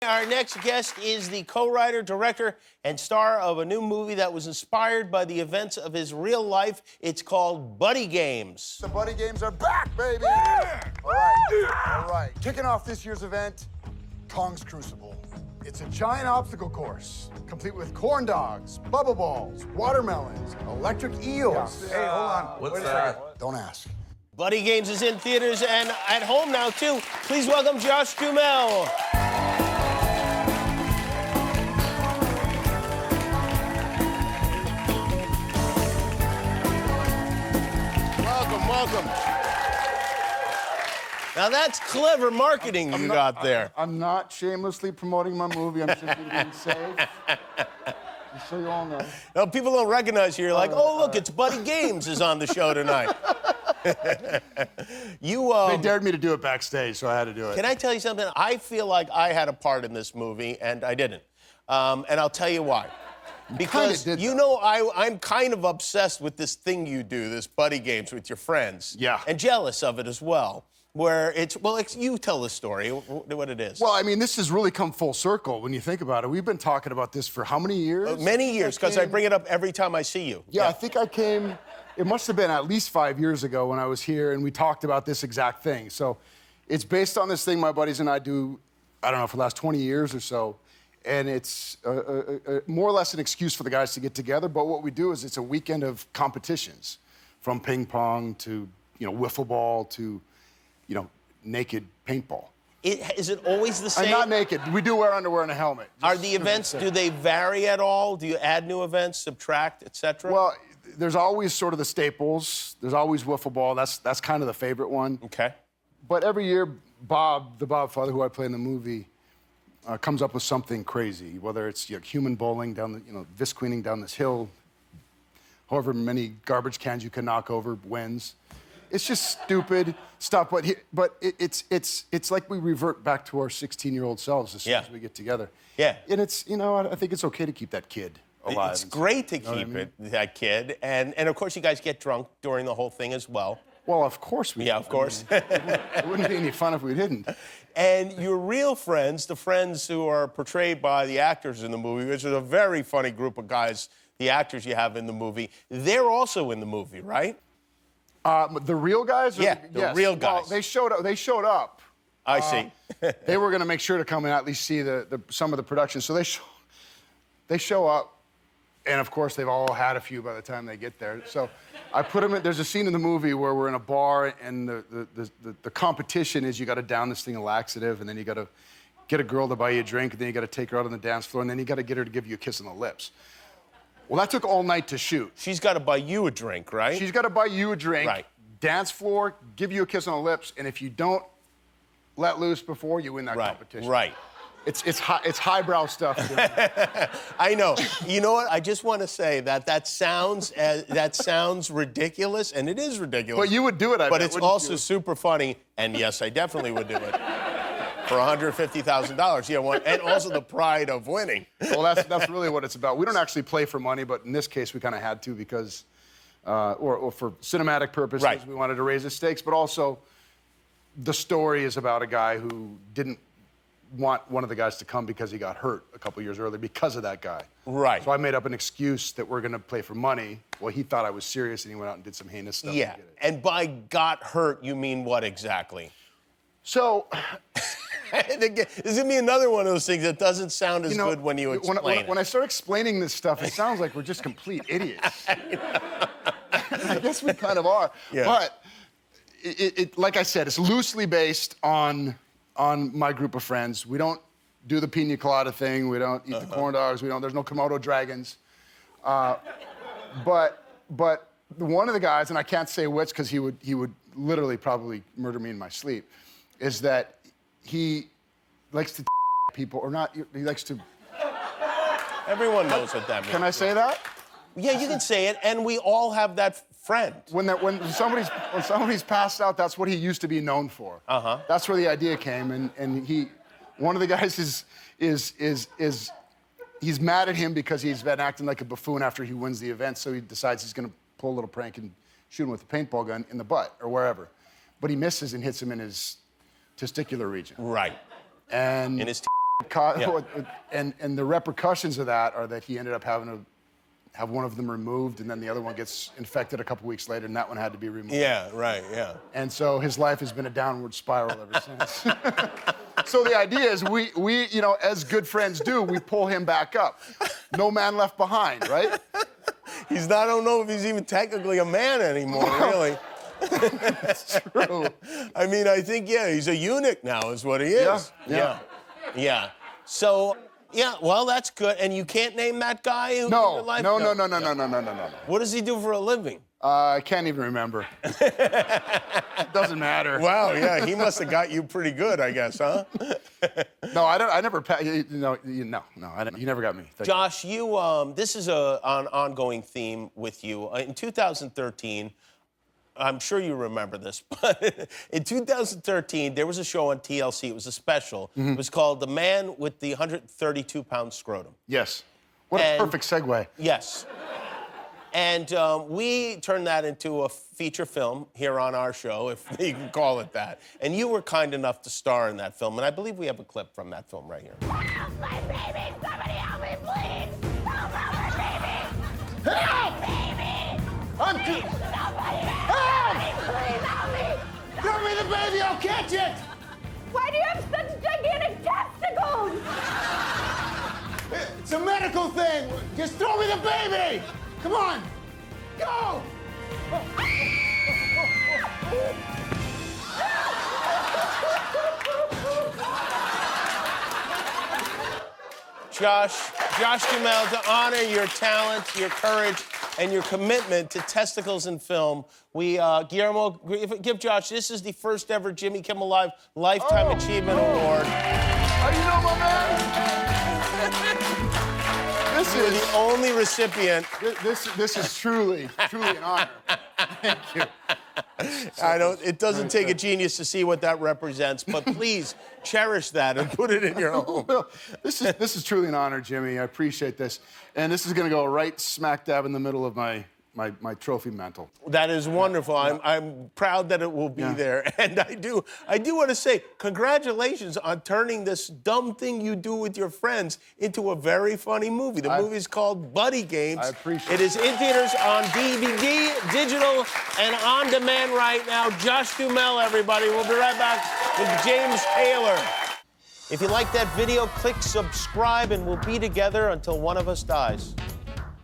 Our next guest is the co-writer, director, and star of a new movie that was inspired by the events of his real life. It's called Buddy Games. The Buddy Games are back, baby! Yeah. All right. Kicking off this year's event, Kong's Crucible. It's a giant obstacle course, complete with corn dogs, bubble balls, watermelons, electric eels. Hey, hold on. What's that? Don't ask. Buddy Games is in theaters and at home now, too. Please welcome Josh Duhamel. Welcome. Now that's clever marketing you got there. I'm not shamelessly promoting my movie. I'm simply being safe. Just so you all know. No, people don't recognize you. You're like, oh, look, it's Buddy Games is on the show tonight. They dared me to do it backstage, so I had to do it. Can I tell you something? I feel like I had a part in this movie, and I didn't. And I'll tell you why. Because, you know, I'm kind of obsessed with this thing you do, this Buddy Games with your friends. Yeah. And jealous of it as well. Where you tell the story, what it is. Well, I mean, this has really come full circle when you think about it. We've been talking about this for how many years? Many years, because I bring it up every time I see you. Yeah, I think I came, it must have been at least 5 years ago when I was here, and we talked about this exact thing. So it's based on this thing my buddies and I do, I don't know, for the last 20 years or so. And it's more or less an excuse for the guys to get together. But what we do is it's a weekend of competitions, from ping pong to, wiffle ball to, naked paintball. Is it always the same? I'm not naked. We do wear underwear and a helmet. Are the events, do they vary at all? Do you add new events, subtract, etc.? Well, there's always sort of the staples. There's always wiffle ball. That's kind of the favorite one. Okay. But every year, Bob, the Bob father who I play in the movie, comes up with something crazy, whether it's human bowling down the, visqueening down this hill, however many garbage cans you can knock over wins. It's just stupid stuff, but it's like we revert back to our 16-year-old selves as soon as we get together. Yeah. And it's, I think it's okay to keep that kid alive. It's great to keep that kid, and of course you guys get drunk during the whole thing as well. Well, of course we do. Yeah, of course. It wouldn't be any fun if we didn't. And your real friends, the friends who are portrayed by the actors in the movie, which is a very funny group of guys, the actors you have in the movie, they're also in the movie, right? The real guys? Yeah, the real guys. Well, they showed up. I see. They were going to make sure to come and at least see some of the production. So they show up, and of course they've all had a few by the time they get there. So I put them in. There's a scene in the movie where we're in a bar, and the competition is you got to down this thing of laxative, and then you got to get a girl to buy you a drink, and then you got to take her out on the dance floor, and then you got to get her to give you a kiss on the lips. Well, that took all night to shoot. She's got to buy you a drink, right? She's got to buy you a drink, right. Dance floor, give you a kiss on the lips, and if you don't let loose before, you win that competition. Right. It's highbrow stuff. I know. You know what? I just want to say that sounds ridiculous, and it is ridiculous. But you would do it, I bet. But it's also super funny, and yes, I definitely would do it. For $150,000, yeah, and also the pride of winning. Well, that's really what it's about. We don't actually play for money, but in this case, we kind of had to because, or for cinematic purposes, we wanted to raise the stakes. But also, the story is about a guy who didn't want one of the guys to come because he got hurt a couple years earlier because of that guy. Right. So I made up an excuse that we're going to play for money. Well, he thought I was serious, and he went out and did some heinous stuff. Yeah, and by got hurt, you mean what exactly? So... This is going to be another one of those things that doesn't sound as good when you explain it. When I start explaining this stuff, it sounds like we're just complete idiots. I guess we kind of are. Yeah. But, like I said, it's loosely based on my group of friends. We don't do the pina colada thing. We don't eat the corn dogs. There's no Komodo dragons. But one of the guys, and I can't say which because he would literally probably murder me in my sleep, is that he likes to people, or not, he likes to... Everyone knows what that means. Can I say that? Yeah, you can say it, and we all have that friend. When somebody's passed out, that's what he used to be known for. That's where the idea came, and one of the guys he's mad at him because he's been acting like a buffoon after he wins the event, so he decides he's gonna pull a little prank and shoot him with a paintball gun in the butt, or wherever. But he misses and hits him in his testicular region. Right. And in his caught, and the repercussions of that are that he ended up having to have one of them removed, and then the other one gets infected a couple weeks later, and that one had to be removed. Yeah, right, yeah. And so his life has been a downward spiral ever since. So the idea is we, you know, as good friends do, we pull him back up. No man left behind, right? I don't know if he's even technically a man anymore, really. That's true. I mean, I think, yeah, he's a eunuch now is what he is. Yeah. So, yeah, well, that's good. And you can't name that guy who lived your life? No. What does he do for a living? I can't even remember. It doesn't matter. Wow, yeah, he must have got you pretty good, I guess, huh? No, I never. No, I don't. You never got me. Josh, this is an ongoing theme with you. In 2013, I'm sure you remember this, but in 2013, there was a show on TLC. It was a special. It was called The Man with the 132-Pound Scrotum. Yes. What a perfect segue. Yes. And we turned that into a feature film here on our show, if you can call it that. And you were kind enough to star in that film, and I believe we have a clip from that film right here. Help my baby! Somebody help me, please! Help my baby! Help! Baby! I'm Please, somebody help me! Please help me! Throw me the baby, I'll catch it! Why do you have such gigantic testicles? It's a medical thing. Just throw me the baby. Come on. Go. Josh Duhamel, to honor your talent, your courage, and your commitment to testicles in film, Guillermo, give Josh, this is the first ever Jimmy Kimmel Live Lifetime Achievement Award. How do you know, my man? This You're is the only recipient. This is truly an honor. Thank you. It doesn't take a genius to see what that represents, but please cherish that and put it in your home. Well, this is truly an honor, Jimmy. I appreciate this. And this is going to go right smack dab in the middle of my trophy mantle. That is wonderful. I'm proud that it will be there. And I do want to say congratulations on turning this dumb thing you do with your friends into a very funny movie. The movie is called Buddy Games. I appreciate it. It is in theaters on DVD, digital, and on demand right now. Josh Duhamel, everybody. We'll be right back with James Taylor. If you like that video, click subscribe, and we'll be together until one of us dies.